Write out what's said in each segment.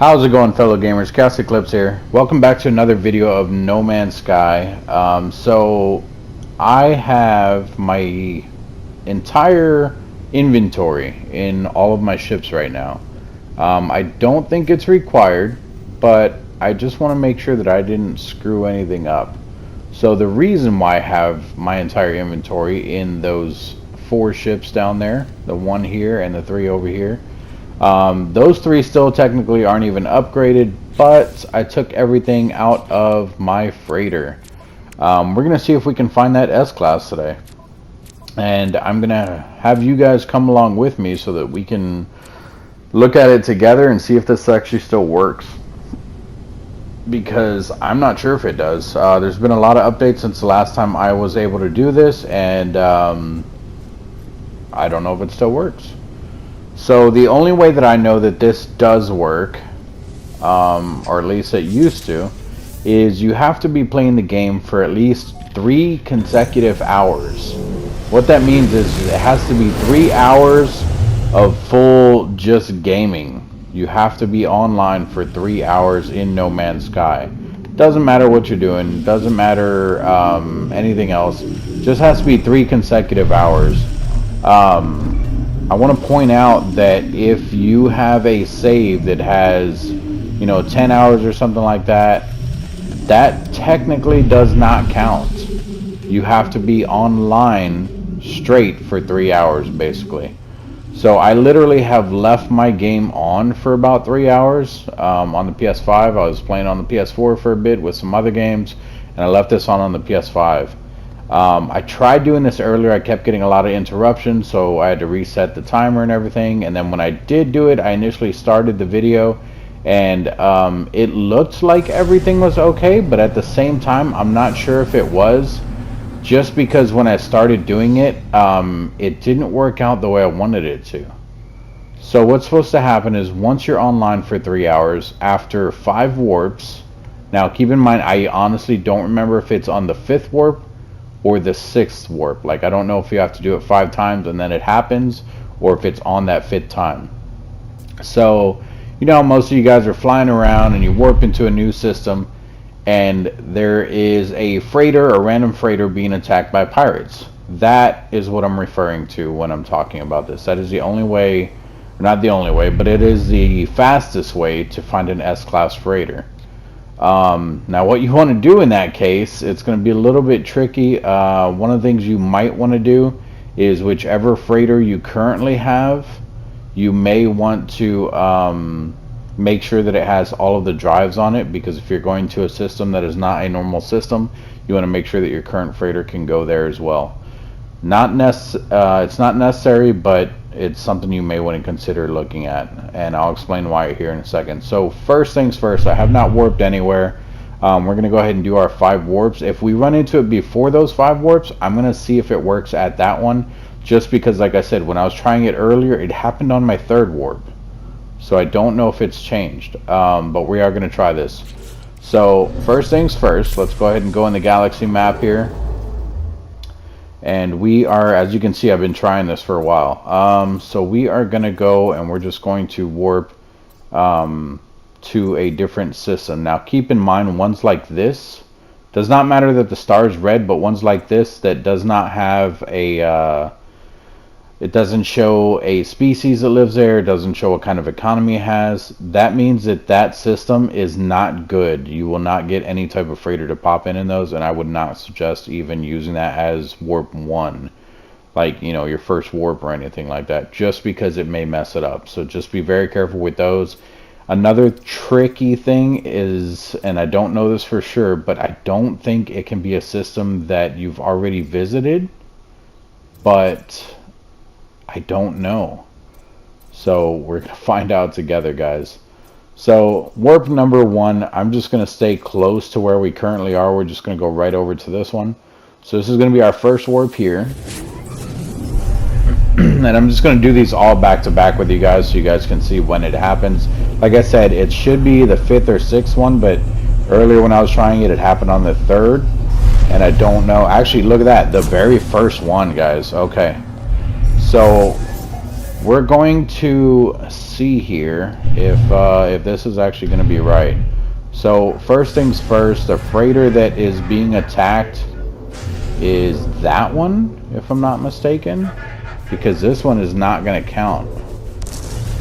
How's it going, fellow gamers? ChaosEclipse here. Welcome back to another video of No Man's Sky. So I have my entire inventory in all of my ships right now. I don't think it's required, but I just want to make sure that I didn't screw anything up. So the reason why I have my entire inventory in those 4 ships down there, the 1 here and the 3 over here, those 3 still technically aren't even upgraded, but I took everything out of my freighter. We're going to see if we can find that S-Class today. And I'm going to have you guys come along with me so that we can look at it together and see if this actually still works. Because I'm not sure if it does. There's been a lot of updates since the last time I was able to do this, and I don't know if it still works. So the only way that I know that this does work, or at least it used to, is you have to be playing the game for at least 3 consecutive hours. What that means is it has to be 3 hours of full just gaming. You have to be online for 3 hours in No Man's Sky. Doesn't matter what you're doing, doesn't matter anything else, just has to be 3 consecutive hours. I want to point out that if you have a save that has, 10 hours or something like that, that technically does not count. You have to be online straight for 3 hours, basically. So I literally have left my game on for about 3 hours on the PS5. I was playing on the PS4 for a bit with some other games, and I left this on the PS5. I tried doing this earlier. I kept getting a lot of interruptions, so I had to reset the timer and everything. And then when I did do it, I initially started the video, and it looked like everything was okay, but at the same time, I'm not sure if it was, just because when I started doing it, it didn't work out the way I wanted it to. So what's supposed to happen is once you're online for 3 hours, after 5 warps, now keep in mind, I honestly don't remember if it's on the 5th warp or the 6th warp. Like, I don't know if you have to do it 5 times and then it happens, or if it's on that 5th time. So, most of you guys are flying around and you warp into a new system, and there is a freighter, a random freighter, being attacked by pirates. That is what I'm referring to when I'm talking about this. That is the only way, not the only way, but it is the fastest way to find an S-Class freighter. Now what you want to do in that case, it's going to be a little bit tricky. One of the things you might want to do is whichever freighter you currently have, you may want to make sure that it has all of the drives on it, because if you're going to a system that is not a normal system, you want to make sure that your current freighter can go there as well. It's not necessary, but it's something you may want to consider looking at, and I'll explain why here in a second. So first things first, I have not warped anywhere. We're going to go ahead and do our 5 warps. If we run into it before those 5 warps, I'm going to see if it works at that one, just because, like I said, when I was trying it earlier, it happened on my 3rd warp. So I don't know if it's changed, but we are going to try this. So first things first, let's go ahead and go in the galaxy map here. And we are, as you can see, I've been trying this for a while. So we are going to go and we're just going to warp to a different system. Now keep in mind, ones like this, does not matter that the star is red, but ones like this that does not have a, it doesn't show a species that lives there, it doesn't show what kind of economy it has, that means that that system is not good. You will not get any type of freighter to pop in those, and I would not suggest even using that as warp 1, like, your first warp or anything like that, just because it may mess it up. So just be very careful with those. Another tricky thing is, and I don't know this for sure, but I don't think it can be a system that you've already visited, but I don't know. So we're going to find out together, guys. So warp number 1, I'm just going to stay close to where we currently are. We're just going to go right over to this one. So this is going to be our first warp here. And I'm just going to do these all back to back with you guys so you guys can see when it happens. Like I said, it should be the 5th or 6th one, but earlier when I was trying it, it happened on the 3rd. And I don't know. Actually, look at that. The very first one, guys. Okay. So we're going to see here if this is actually going to be right. So first things first, the freighter that is being attacked is that one, if I'm not mistaken, because this one is not going to count.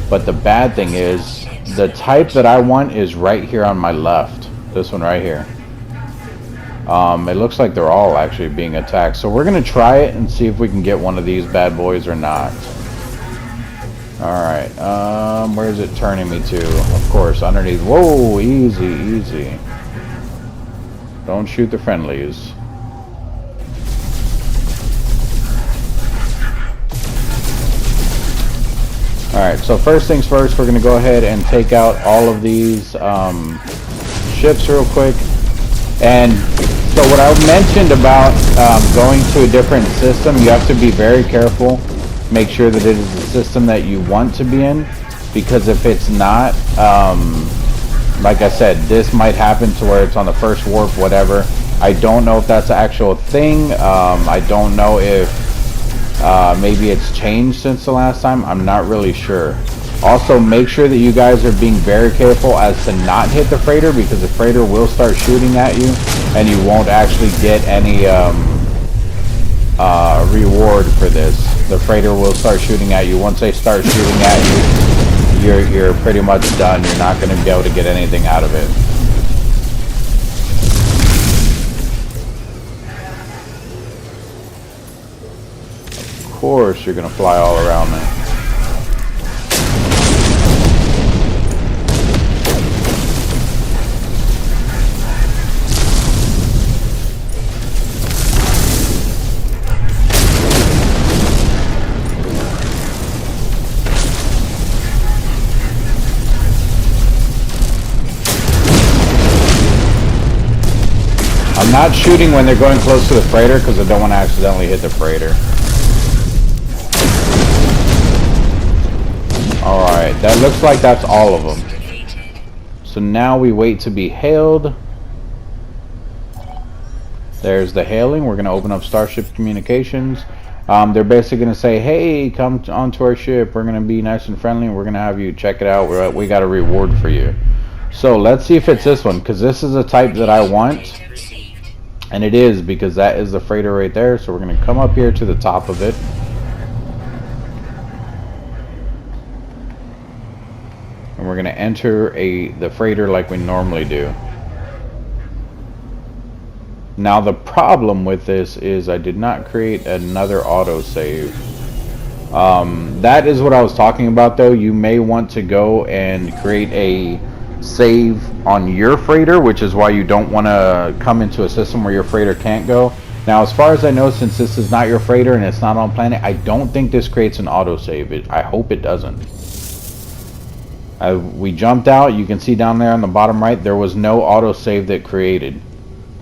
But the bad thing is, the type that I want is right here on my left. This one right here. It looks like they're all actually being attacked. So we're going to try it and see if we can get one of these bad boys or not. Alright, where is it turning me to? Of course, underneath. Whoa, easy, easy. Don't shoot the friendlies. Alright, so first things first, we're going to go ahead and take out all of these ships real quick. And so what I mentioned about going to a different system, you have to be very careful. Make sure that it is the system that you want to be in, because if it's not, like I said, this might happen to where it's on the first warp, whatever. I don't know if that's an actual thing. I don't know if maybe it's changed since the last time. I'm not really sure. Also, make sure that you guys are being very careful as to not hit the freighter, because the freighter will start shooting at you and you won't actually get any reward for this. The freighter will start shooting at you. Once they start shooting at you, you're pretty much done. You're not going to be able to get anything out of it. Of course you're going to fly all around me. I'm not shooting when they're going close to the freighter because I don't want to accidentally hit the freighter. Alright, that looks like that's all of them. So now we wait to be hailed. There's the hailing. We're going to open up Starship Communications. They're basically going to say, hey, come onto our ship. We're going to be nice and friendly. And we're going to have you check it out. We got a reward for you. So let's see if it's this one, because this is a type that I want. And it is, because that is the freighter right there. So we're going to come up here to the top of it. And we're going to enter the freighter like we normally do. Now the problem with this is I did not create another autosave. That is what I was talking about though. You may want to go and create a save on your freighter, which is why you don't want to come into a system where your freighter can't go. Now as far as I know, since this is not your freighter and it's not on planet, I don't think this creates an autosave. I hope it doesn't. We jumped out. You can see down there on the bottom right, there was no autosave that created.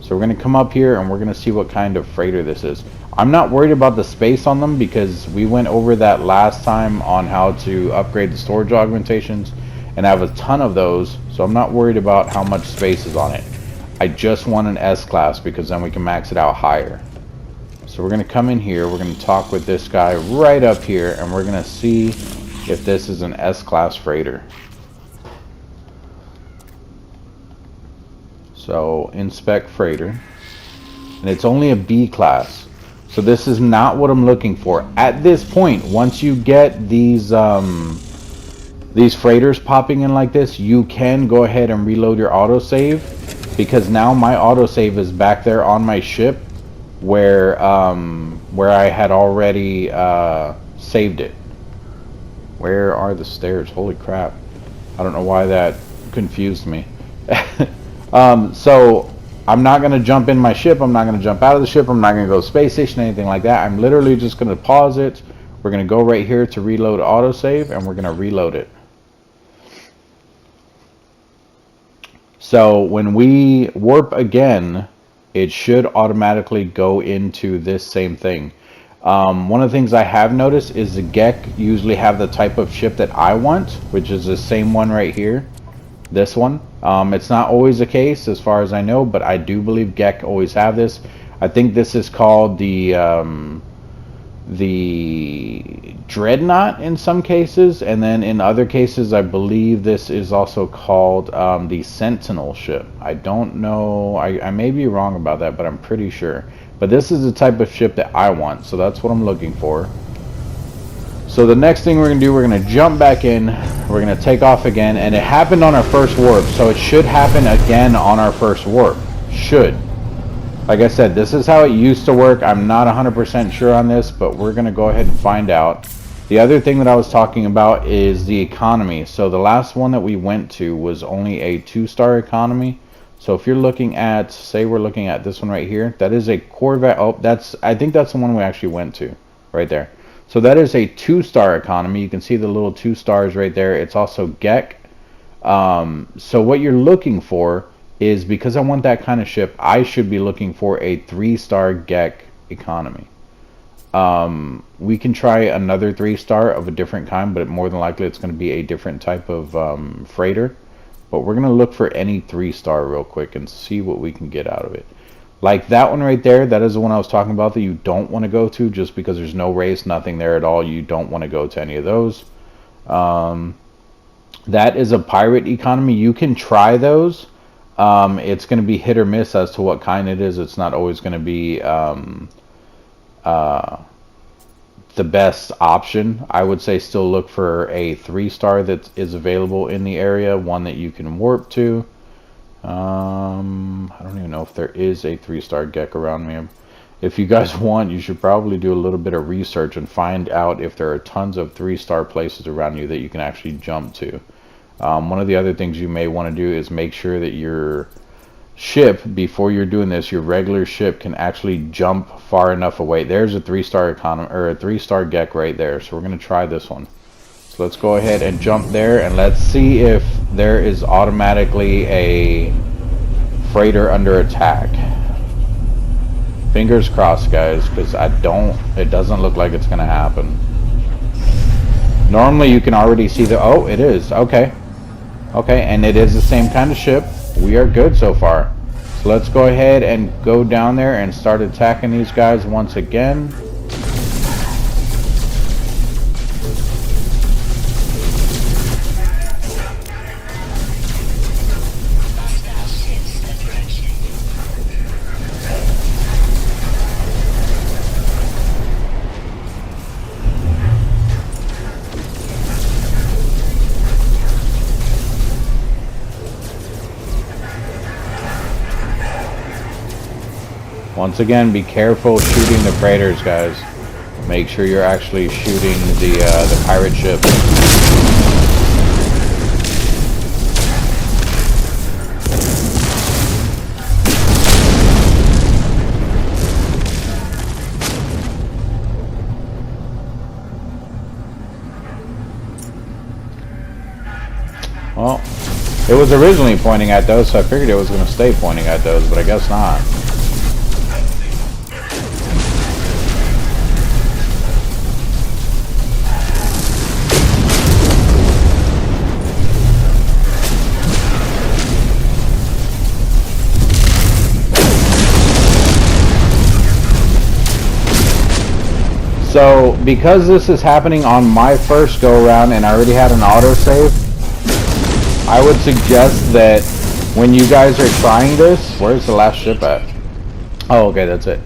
So we're going to come up here and we're going to see what kind of freighter this is. I'm not worried about the space on them because we went over that last time on how to upgrade the storage augmentations, and I have a ton of those, so I'm not worried about how much space is on it. I just want an S-Class because then we can max it out higher. So we're going to come in here, we're going to talk with this guy right up here, and we're going to see if this is an S-Class freighter. So inspect freighter, and it's only a B class, so this is not what I'm looking for at this point. Once you get these freighters popping in like this, you can go ahead and reload your autosave, because now my autosave is back there on my ship where I had already saved it. Where are the stairs? Holy crap, I don't know why that confused me. So I'm not going to jump in my ship, I'm not going to jump out of the ship, I'm not going to go space station, anything like that. I'm literally just going to pause it. We're going to go right here to reload autosave, and we're going to reload it. So when we warp again, it should automatically go into this same thing. One of the things I have noticed is the GEC usually have the type of ship that I want, which is the same one right here. This one. It's not always the case as far as I know, but I do believe GEC always have this. I think this is called the dreadnought in some cases, and then in other cases I believe this is also called the Sentinel ship. I don't know, I may be wrong about that, but I'm pretty sure. But this is the type of ship that I want, so that's what I'm looking for. So the next thing we're going to do, we're going to jump back in, we're going to take off again, and it happened on our first warp, so it should happen again on our first warp. Should. Like I said, this is how it used to work. I'm not 100% sure on this, but we're going to go ahead and find out. The other thing that I was talking about is the economy. So the last one that we went to was only a 2-star economy. So if you're looking at, say we're looking at this one right here, that is a Corvette. Oh, I think that's the one we actually went to, right there. So that is a 2-star economy. You can see the little 2 stars right there. It's also GEC. So what you're looking for is, because I want that kind of ship, I should be looking for a 3-star GEC economy. We can try another 3-star of a different kind, but more than likely it's going to be a different type of freighter. But we're going to look for any 3-star real quick and see what we can get out of it. Like that one right there, that is the one I was talking about that you don't want to go to, just because there's no race, nothing there at all. You don't want to go to any of those. That is a pirate economy. You can try those. It's going to be hit or miss as to what kind it is. It's not always going to be the best option. I would say still look for a 3-star that is available in the area, one that you can warp to. I don't even know if there is a 3-star GEC around me. If you guys want, you should probably do a little bit of research and find out if there are tons of 3-star places around you that you can actually jump to. One of the other things you may want to do is make sure that your ship, before you're doing this, your regular ship can actually jump far enough away. There's a 3-star economy, or a 3-star GEC right there. So we're going to try this one. So let's go ahead and jump there, and let's see if there is automatically a freighter under attack. Fingers crossed, guys, because it doesn't look like it's going to happen. Normally you can already see oh, it is. Okay. Okay, and it is the same kind of ship. We are good so far. So let's go ahead and go down there and start attacking these guys once again. Once again, be careful shooting the freighters, guys. Make sure you're actually shooting the pirate ship. Well, it was originally pointing at those, so I figured it was going to stay pointing at those, but I guess not. So, because this is happening on my first go-around and I already had an autosave, I would suggest that when you guys are trying this... Where's the last ship at? Oh, okay, that's it.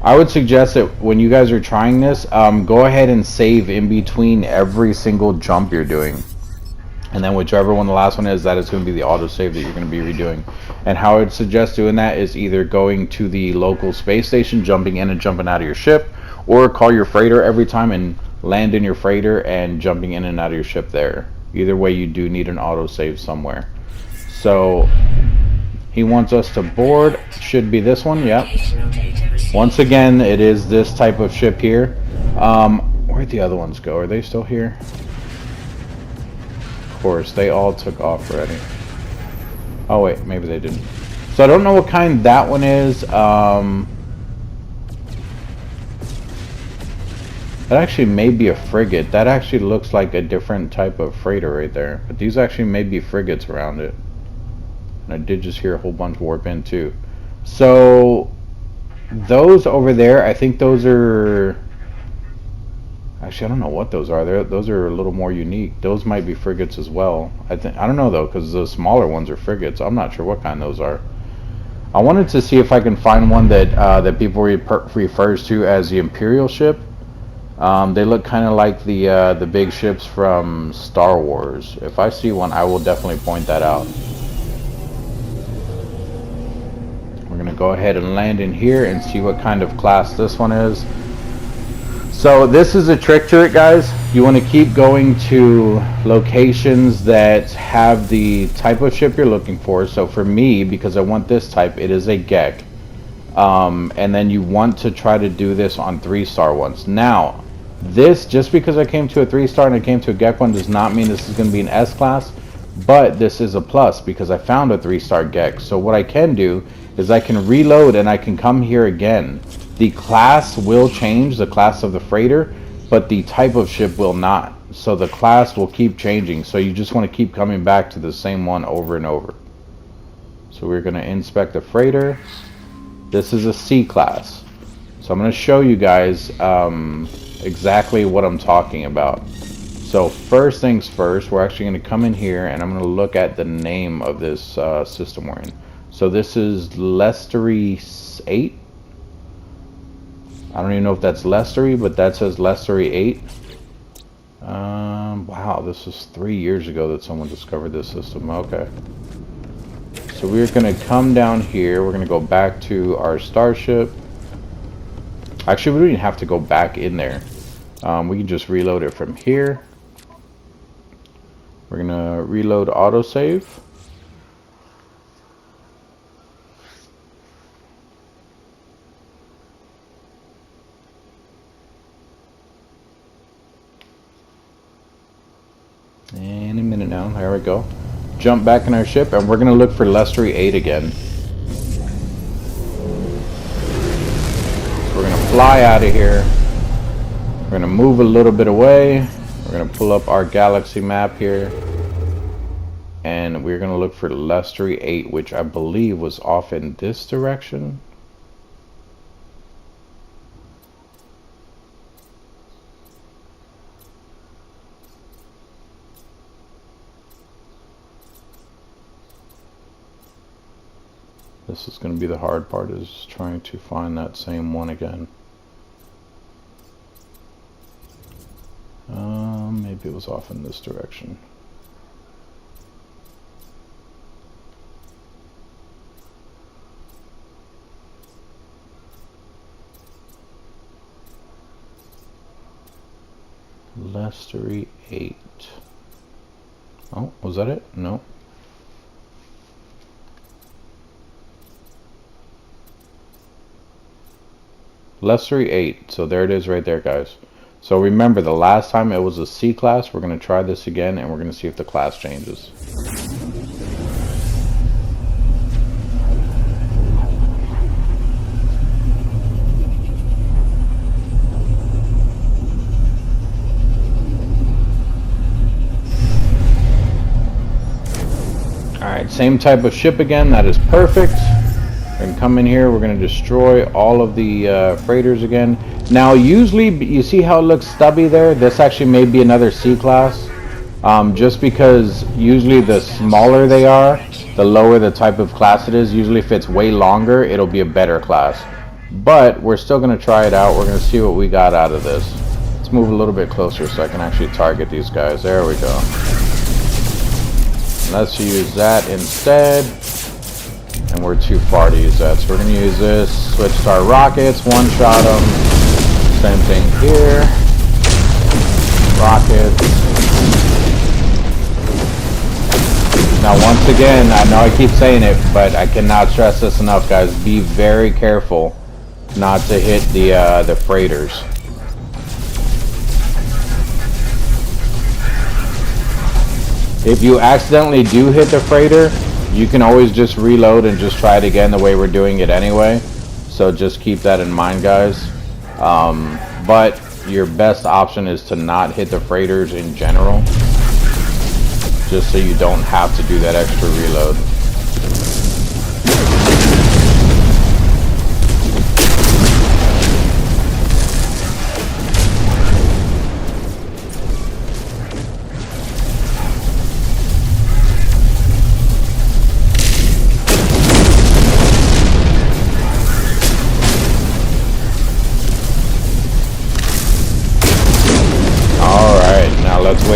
I would suggest that when you guys are trying this, go ahead and save in between every single jump you're doing. And then whichever one the last one is, that is going to be the autosave that you're going to be redoing. And how I would suggest doing that is either going to the local space station, jumping in and jumping out of your ship, or call your freighter every time and land in your freighter and jumping in and out of your ship there. Either way, you do need an autosave somewhere. So he wants us to board. Should be this one. Yep. Once again, it is this type of ship here. Where'd the other ones go? Are they still here? Of course, they all took off already. Oh wait, maybe they didn't. So I don't know what kind that one is. That actually may be a frigate. That actually looks like a different type of freighter right there. But these actually may be frigates around it. And I did just hear a whole bunch warp in too. So those over there, I think those are... Actually, I don't know what those are. Those are a little more unique. Those might be frigates as well. I don't know though, because the smaller ones are frigates. I'm not sure what kind those are. I wanted to see if I can find one that that people refers to as the Imperial ship. They look kind of like the big ships from Star Wars. If I see one, I will definitely point that out. We're gonna go ahead and land in here and see what kind of class this one is. So this is a trick to it, guys. You want to keep going to locations that have the type of ship you're looking for. So for me, because I want this type, it is a Gek. And then you want to try to do this on 3-star ones. Now, this, just because I came to a 3-star and I came to a Gek one, does not mean this is going to be an S-class. But this is a plus because I found a 3-star Gek. So what I can do is I can reload and I can come here again. The class will change, the class of the freighter, but the type of ship will not. So the class will keep changing. So you just want to keep coming back to the same one over and over. So we're going to inspect the freighter. This is a C class. So I'm going to show you guys exactly what I'm talking about. So first things first, we're actually going to come in here and I'm going to look at the name of this system we're in. So this is Lestery 8. I don't even know if that's Lestery, but that says Lestery 8. Wow, this was 3 years ago that someone discovered this system. Okay. So we're going to come down here. We're going to go back to our starship. Actually, we don't even have to go back in there. We can just reload it from here. We're going to reload autosave. And a minute now. There we go. Jump back in our ship, and we're going to look for Lestery 8 again. We're going to fly out of here. We're going to move a little bit away. We're going to pull up our galaxy map here. And we're going to look for Lestery 8, which I believe was off in this direction. This is going to be the hard part, is trying to find that same one again. Maybe it was off in this direction. Lestery 8. Oh, was that it? No. Lestery 8. So there it is right there, guys. So remember, the last time it was a C class. We're going to try this again, and we're going to see if the class changes. Alright, same type of ship again. That is perfect. We're going to come in here. We're going to destroy all of the freighters again. Now, usually, you see how it looks stubby there? This actually may be another C class. Just because usually the smaller they are, the lower the type of class it is. Usually if it's way longer, it'll be a better class. But we're still going to try it out. We're going to see what we got out of this. Let's move a little bit closer so I can actually target these guys. There we go. Let's use that instead. And we're too far to use that. So we're going to use this. Switch to our rockets. One-shot them. Same thing here. Rockets. Now once again, I know I keep saying it, but I cannot stress this enough, guys. Be very careful not to hit the freighters. If you accidentally do hit the freighter, you can always just reload and just try it again the way we're doing it anyway. So just keep that in mind, guys. But your best option is to not hit the freighters in general, just so you don't have to do that extra reload.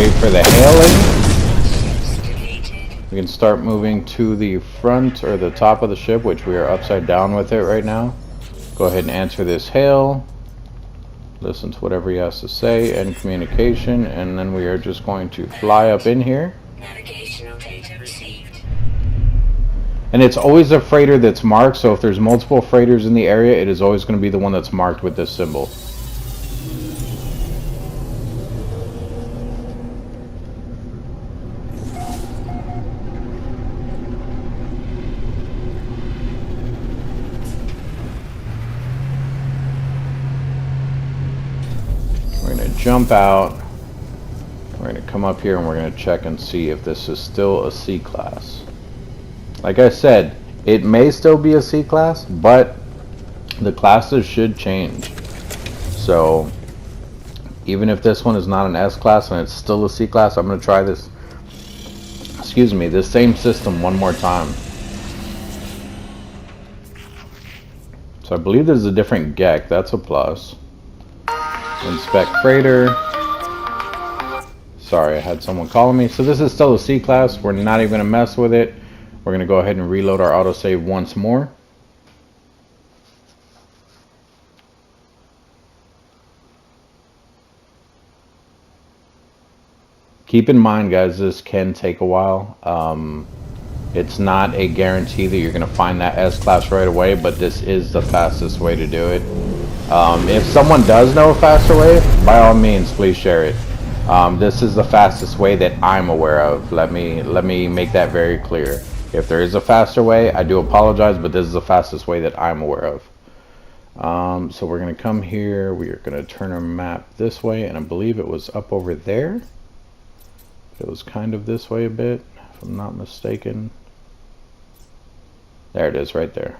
wait for the hailing. We can start moving to the front or the top of the ship, which we are upside down with it right now. Go ahead and answer this hail. Listen to whatever he has to say, end communication, and then we are just going to fly up in here. Navigational data received. And it's always a freighter that's marked, so if there's multiple freighters in the area, it is always going to be the one that's marked with this symbol. We're going to jump out. We're going to come up here and we're going to check and see if this is still a C class. Like I said, it may still be a C class, but the classes should change. So even if this one is not an S class and it's still a C class, I'm going to try this, this same system one more time. So I believe there's a different GEC. That's a plus. Inspect freighter. Sorry, I had someone calling me. So this is still a C class. We're not even going to mess with it. We're going to go ahead and reload our autosave once more. Keep in mind, guys, this can take a while. It's not a guarantee that you're going to find that S class right away, but this is the fastest way to do it. If someone does know a faster way, by all means, please share it. This is the fastest way that I'm aware of. Let me make that very clear. If there is a faster way, I do apologize, but this is the fastest way that I'm aware of. So we're going to come here. We are going to turn our map this way, and I believe it was up over there. It was kind of this way a bit, if I'm not mistaken. There it is, right there.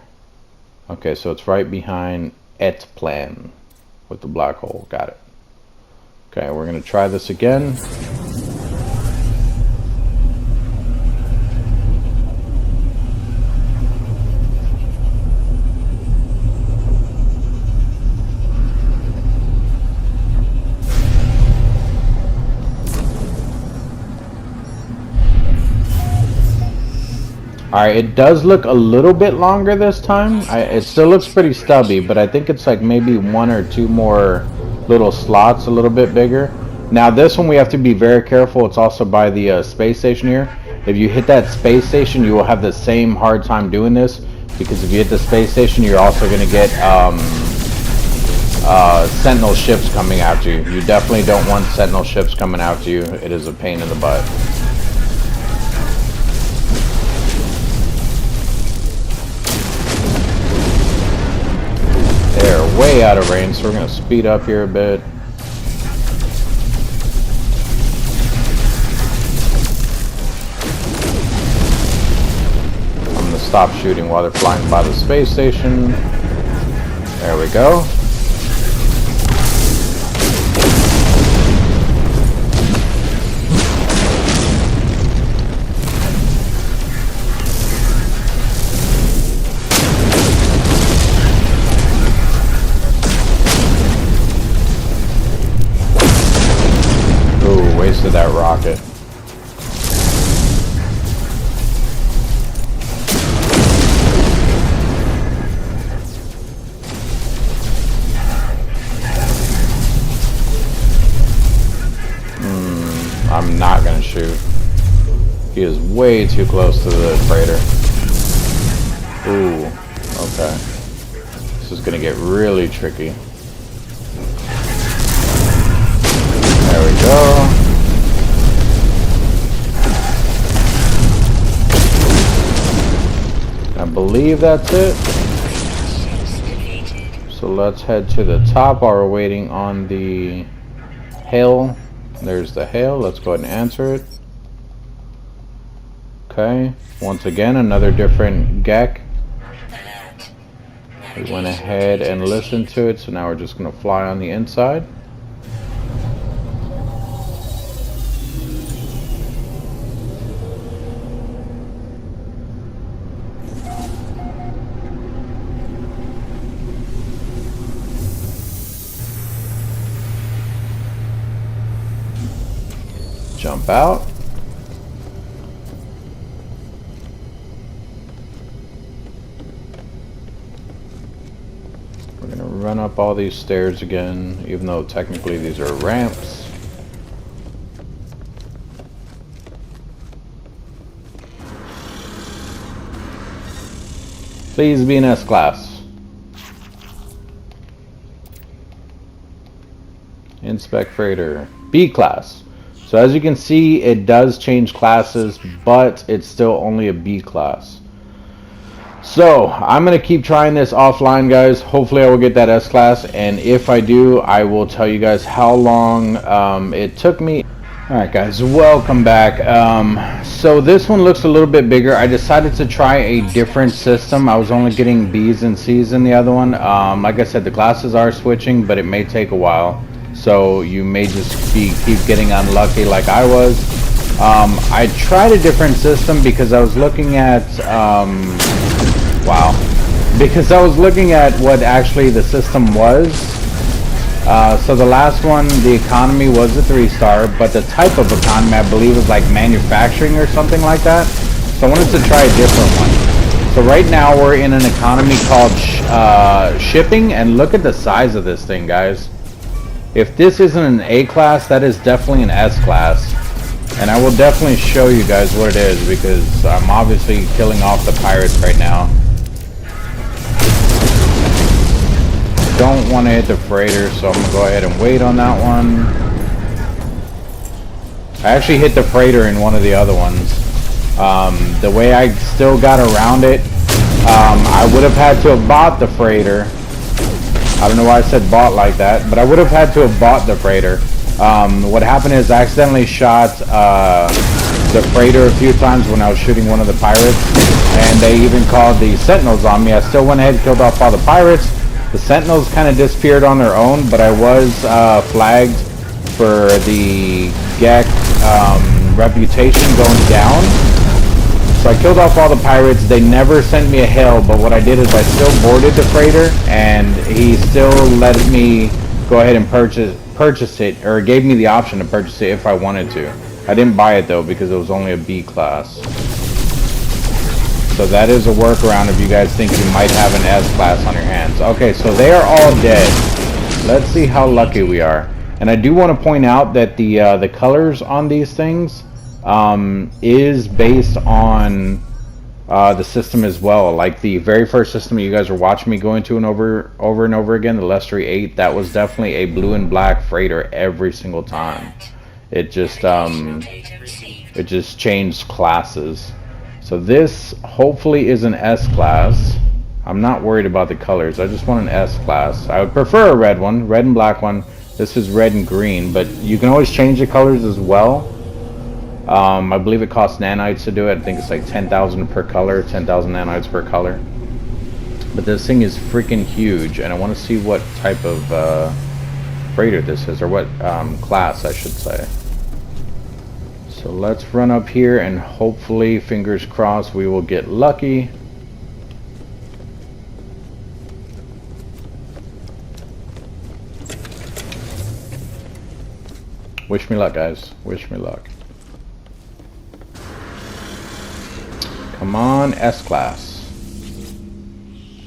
Okay, so it's right behind Et Plan with the black hole. Got it. Okay, we're going to try this again. Alright, it does look a little bit longer this time. It still looks pretty stubby, but I think it's like maybe one or two more little slots a little bit bigger. Now this one we have to be very careful. It's also by the space station here. If you hit that space station, you will have the same hard time doing this, because if you hit the space station, you're also going to get Sentinel ships coming after you. You definitely don't want Sentinel ships coming after you. It is a pain in the butt. They're way out of range, so we're going to speed up here a bit. I'm going to stop shooting while they're flying by the space station. There we go. Wasted that rocket. I'm not gonna shoot. He is way too close to the freighter. Ooh, okay. This is gonna get really tricky. There we go. I believe that's it. So let's head to the top while we're waiting on the hail. There's the hail. Let's go ahead and answer it. Okay. Once again, another different GEC. We went ahead and listened to it, so now we're just going to fly on the inside. jump out. We're gonna run up all these stairs again, even though technically these are ramps. Please be an S-Class. Inspect freighter. B-Class. So as you can see, it does change classes, but it's still only a B-Class. So I'm going to keep trying this offline, guys. Hopefully I will get that S-Class, and if I do, I will tell you guys how long it took me. Alright guys, welcome back. So this one looks a little bit bigger. I decided to try a different system. I was only getting B's and C's in the other one. Like I said, the classes are switching, but it may take a while. So you may just keep getting unlucky like I was. I tried a different system because I was looking at, because I was looking at what actually the system was. So the last one, the economy was a 3-star, but the type of economy I believe is like manufacturing or something like that. So I wanted to try a different one. So right now we're in an economy called shipping, and look at the size of this thing, guys. If this isn't an A-Class, that is definitely an S-Class. And I will definitely show you guys what it is, because I'm obviously killing off the pirates right now. Don't want to hit the freighter, so I'm going to go ahead and wait on that one. I actually hit the freighter in one of the other ones. The way I still got around it, I would have had to have bought the freighter. I don't know why I said bought like that, but I would have had to have bought the freighter. What happened is I accidentally shot the freighter a few times when I was shooting one of the pirates, and they even called the sentinels on me. I still went ahead and killed off all the pirates. The sentinels kind of disappeared on their own, but I was flagged for the GEC reputation going down. So I killed off all the pirates. They never sent me a hail, but what I did is I still boarded the freighter, and he still let me go ahead and purchase it, or gave me the option to purchase it if I wanted to. I didn't buy it though because it was only a B-Class. So that is a workaround if you guys think you might have an S-Class on your hands. Okay, so they are all dead. Let's see how lucky we are. And I do want to point out that the colors on these things is based on the system as well. Like the very first system you guys are watching me go into and over and over again, the Lestery 8, that was definitely a blue and black freighter every single time. It just changed classes. So this hopefully is an S-Class. I'm not worried about the colors. I just want an S-Class. I would prefer a red one, red and black one. This is red and green, but you can always change the colors as well. I believe it costs nanites to do it. I think it's like 10,000 per color, 10,000 nanites per color. But this thing is freaking huge, and I want to see what type of freighter this is, or what class I should say. So let's run up here and hopefully, fingers crossed, we will get lucky. Wish me luck, guys. Wish me luck. Come on, S-Class.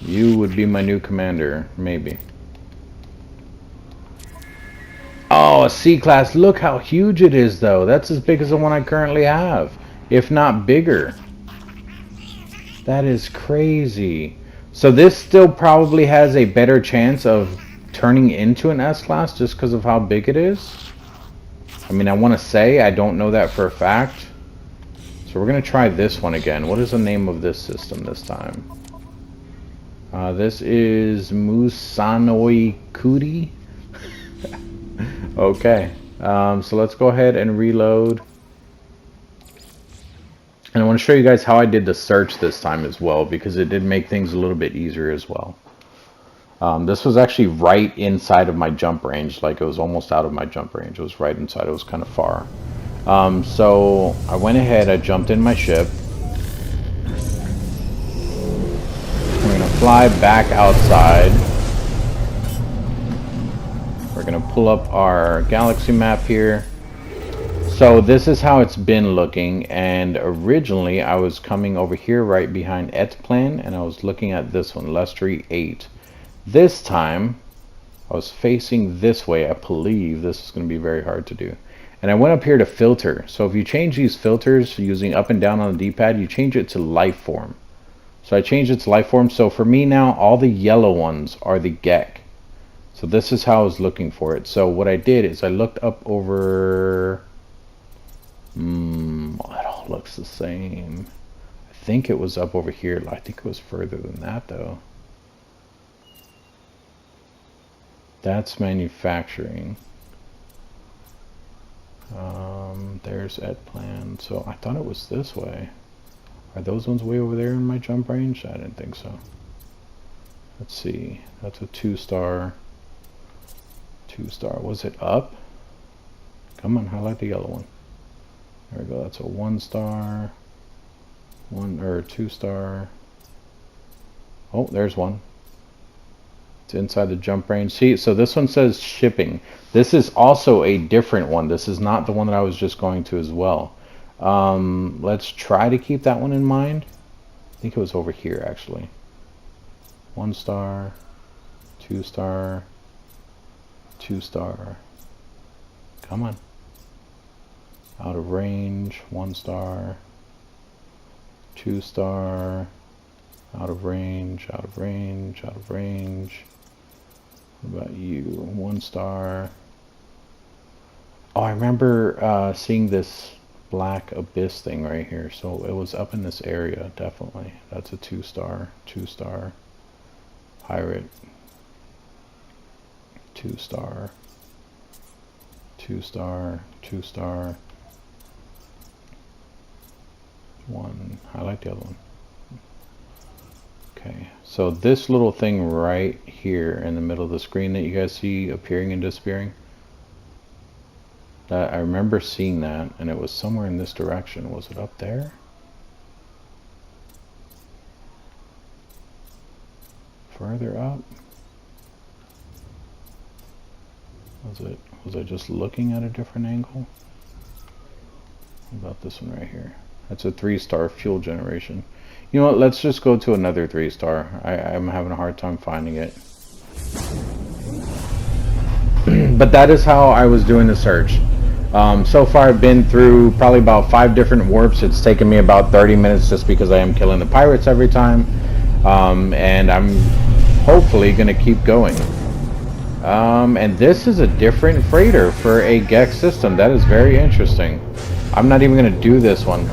You would be my new commander, maybe. Oh, a C-Class. Look how huge it is, though. That's as big as the one I currently have, if not bigger. That is crazy. So this still probably has a better chance of turning into an S-Class just because of how big it is. I mean, I want to say, I don't know that for a fact. So we're going to try this one again. What is the name of this system this time? This is Musanoi Kuti. Okay. So let's go ahead and reload. And I want to show you guys how I did the search this time as well, because it did make things a little bit easier as well. This was actually right inside of my jump range. Like, it was almost out of my jump range. It was right inside. It was kind of far. So I went ahead, I jumped in my ship. We're gonna fly back outside. We're gonna pull up our galaxy map here. So this is how it's been looking, and originally I was coming over here right behind Et's plan, and I was looking at this one, Lustry 8. This time I was facing this way. I believe this is going to be very hard to do. And I went up here to filter. So if you change these filters using up and down on the D-pad, you change it to life form. So I changed it to life form. So for me now, all the yellow ones are the Gek. So this is how I was looking for it. So what I did is I looked up over... it all looks the same. I think it was up over here. I think it was further than that though. That's manufacturing. There's Ed plan. So I thought it was this way. Are those ones way over there in my jump range? I didn't think so. Let's see. That's a 2-star. 2-star. Was it up? Come on, highlight the yellow one. There we go. That's a 1-star. 2-star. Oh, there's one. It's inside the jump range. See, so this one says shipping. This is also a different one. This is not the one that I was just going to as well. Let's try to keep that one in mind. I think it was over here actually. 1-star, 2-star, 2-star. Come on. Out of range, 1-star, 2-star, out of range, out of range, out of range. What about you? 1-star. Oh, I remember seeing this black abyss thing right here. So it was up in this area, definitely. That's a 2-star, 2-star. Pirate. 2-star. 2-star, 2-star. 1. I like the other one. Okay, so this little thing right here in the middle of the screen that you guys see appearing and disappearing, that I remember seeing that, and it was somewhere in this direction. Was it up there? Further up? Was I just looking at a different angle? What about this one right here? That's a 3-star fuel generation. You know what, let's just go to another 3-star. I'm having a hard time finding it. But that is how I was doing the search. So far I've been through probably about 5 different warps. It's taken me about 30 minutes just because I am killing the pirates every time. And I'm hopefully going to keep going. And this is a different freighter for a Gek system. That is very interesting. I'm not even going to do this one.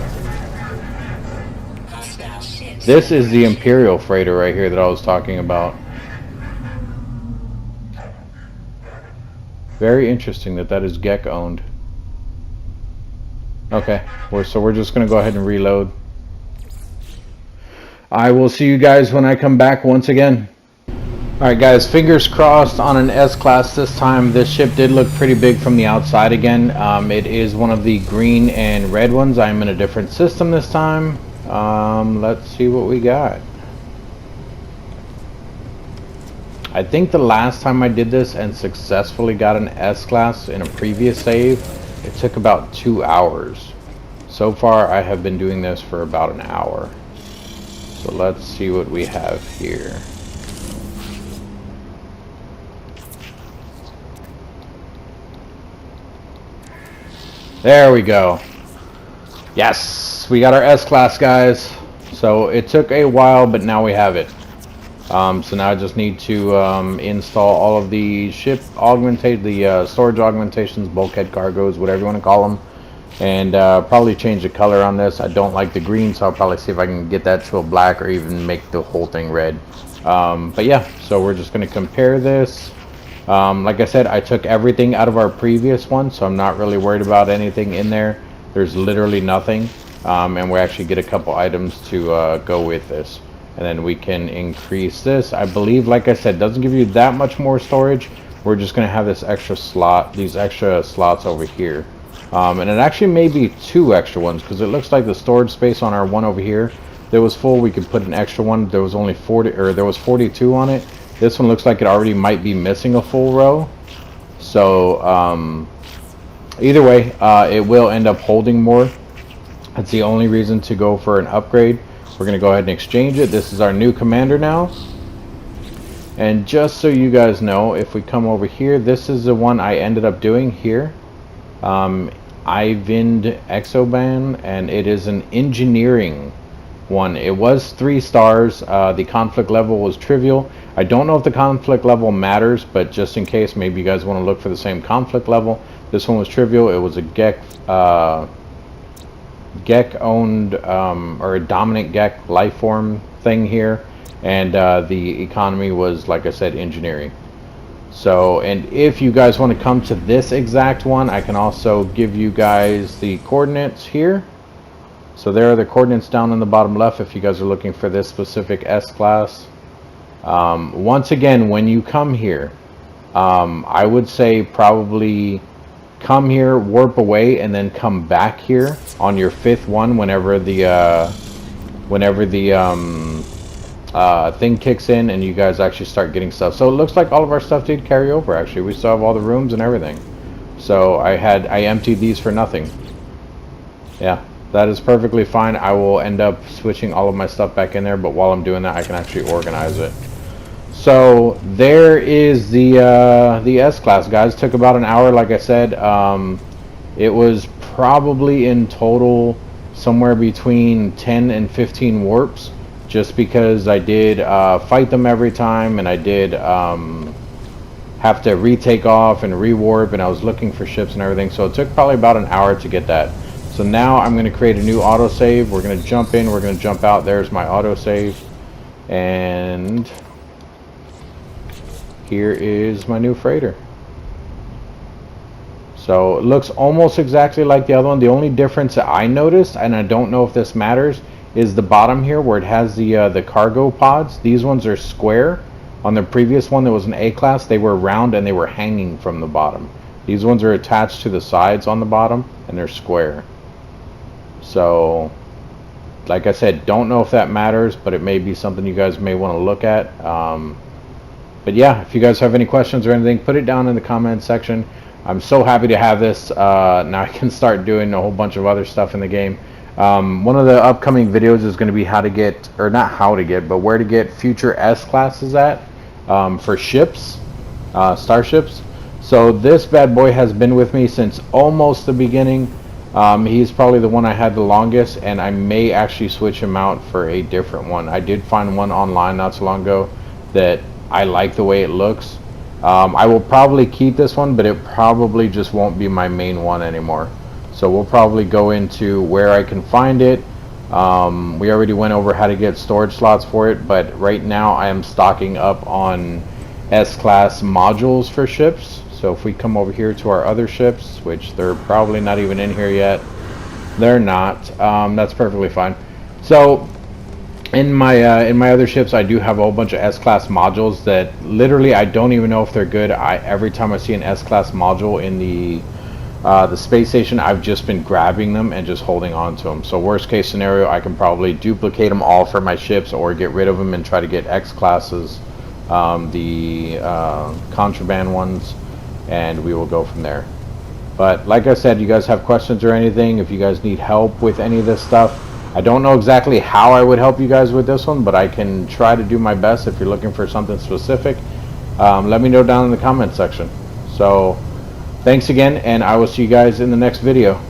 This is the Imperial freighter right here that I was talking about. Very interesting that that is Gek owned. Okay, so we're just going to go ahead and reload. I will see you guys when I come back once again. Alright guys, fingers crossed on an S-Class this time. This ship did look pretty big from the outside again. It is one of the green and red ones. I'm in a different system this time. Let's see what we got. I think the last time I did this and successfully got an S-Class in a previous save, it took about 2 hours. So far I have been doing this for about an hour. So let's see what we have here. There we go. Yes, we got our S-Class, guys. So it took a while, but now we have it. So now I just need to install all of the storage augmentations, bulkhead cargoes, whatever you want to call them, and probably change the color on this. I don't like the green, so I'll probably see if I can get that to a black or even make the whole thing red. But yeah, so we're just going to compare this. Like I said, I took everything out of our previous one, so I'm not really worried about anything in there. There's literally nothing, and we actually get a couple items to go with this. And then we can increase this. I believe, like I said, doesn't give you that much more storage. We're just going to have this extra slot, these extra slots over here. And it actually may be 2 extra ones, because it looks like the storage space on our one over here that was full, we could put an extra one. There was only 40, or there was 42 on it. This one looks like it already might be missing a full row. So Either way, it will end up holding more. That's the only reason to go for an upgrade. We're going to go ahead and exchange it. This is our new commander now. And just so you guys know, if we come over here, this is the one I ended up doing here. Ivind Exoban, and it is an engineering one. It was 3 stars. The conflict level was trivial. I don't know if the conflict level matters, but just in case, maybe you guys want to look for the same conflict level. This one was trivial. It was a Gek owned or a dominant Gek life form thing here, and the economy was, like I said, engineering. So, and if you guys want to come to this exact one, I can also give you guys the coordinates here. So there are the coordinates down in the bottom left if you guys are looking for this specific S-class. Once again, when you come here, I would say probably come here, warp away, and then come back here on your 5th one whenever the thing kicks in and you guys actually start getting stuff. So it looks like all of our stuff did carry over. Actually, we still have all the rooms and everything. So I emptied these for nothing. Yeah, that is perfectly fine. I will end up switching all of my stuff back in there, but while I'm doing that, I can actually organize it. So there is the S-class, guys. Took about an hour, like I said. It was probably in total somewhere between 10 and 15 warps, just because I did fight them every time, and I did have to retake off and rewarp, and I was looking for ships and everything. So it took probably about an hour to get that. So now I'm going to create a new autosave. We're going to jump in, we're going to jump out. There's my autosave, and here is my new freighter. So it looks almost exactly like the other one. The only difference that I noticed, and I don't know if this matters, is the bottom here where it has the cargo pods. These ones are square. On the previous one that was an A-class, they were round and they were hanging from the bottom. These ones are attached to the sides on the bottom and they're square. So like I said, don't know if that matters, but it may be something you guys may want to look at. But yeah, if you guys have any questions or anything, put it down in the comment section. I'm so happy to have this. Now I can start doing a whole bunch of other stuff in the game. One of the upcoming videos is going to be how to get, or not how to get, but where to get future S classes at for ships, starships. So this bad boy has been with me since almost the beginning. He's probably the one I had the longest, and I may actually switch him out for a different one. I did find one online not so long ago that I like the way it looks. I will probably keep this one, but it probably just won't be my main one anymore. So we'll probably go into where I can find it. We already went over how to get storage slots for it, but right now I am stocking up on S-class modules for ships. So if we come over here to our other ships, which they're probably not even in here yet, they're not. That's perfectly fine. So in my other ships, I do have a whole bunch of S-class modules that literally I don't even know if they're good. Every time I see an S-class module in the space station, I've just been grabbing them and just holding on to them. So worst case scenario, I can probably duplicate them all for my ships or get rid of them and try to get X classes, the contraband ones, and we will go from there. But like I said, you guys have questions or anything, if you guys need help with any of this stuff, I don't know exactly how I would help you guys with this one, but I can try to do my best. If you're looking for something specific, let me know down in the comment section. So thanks again, and I will see you guys in the next video.